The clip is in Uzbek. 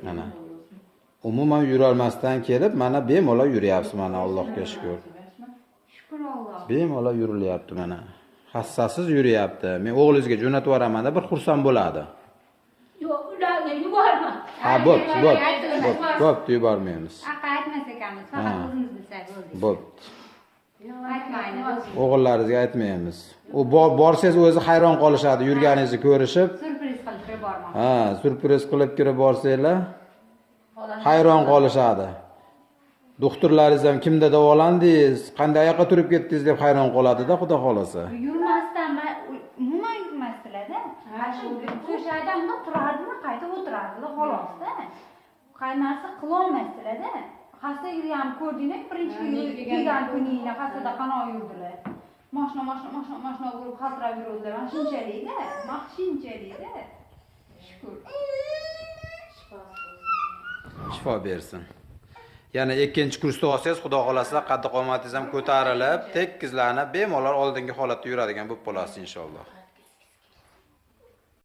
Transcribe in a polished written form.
Mana. Umuman yurolmasdan kelib, mana bemalol yuryapsiz, mana Allohga shukr. Shukr Alloh. Bemalol yurilyapti mana. Hassasiz yuryapti. Men o'g'lingizga jo'natib yuboraman-da, bir xursand bo'ladi. Yo'q, ularga yuborma. Ha, bo'pti, yubormaymiz. Aytmas ekanmiz, faqat o'zimiz bilsak bo'ldi. Bo'pti. Aytmaymiz. O'g'illaringizga aytmaymiz. U borsangiz o'zi hayron qolishadi, yurganingizni ko'rishib. Surpriz qilib kirib bormoq. Ha, surpriz qilib kirib borsanglar, hayron qolishadi. Doktorlaringiz ham kimda davolandingiz, qanday yoqqa turib ketdingiz deb hayron qoladi-da, xudo xolasa. Yurmasdan, umuman yurmasdilar-da. O'sha odamda turardimi, qaytib o'tirardilar, xolos-da. Qaynarsa qilolmasdilar-da. Xasta yurgan ko'rdinglar, birinchi kelgan kuninglar xastada qanoq yurdilar. Mashina bo'lib xaltirab yurdilar. Mana shunchalik-da, shunchalik-da. Shukr. Shifo bersin. Yana ikkinchi kursda olsangiz, xudo xolasa, qaddi qomatingiz ham ko'tarilib, tekizlanib, bemalol oldingi holatda yuradigan bo'lib qolasiz inshaalloh.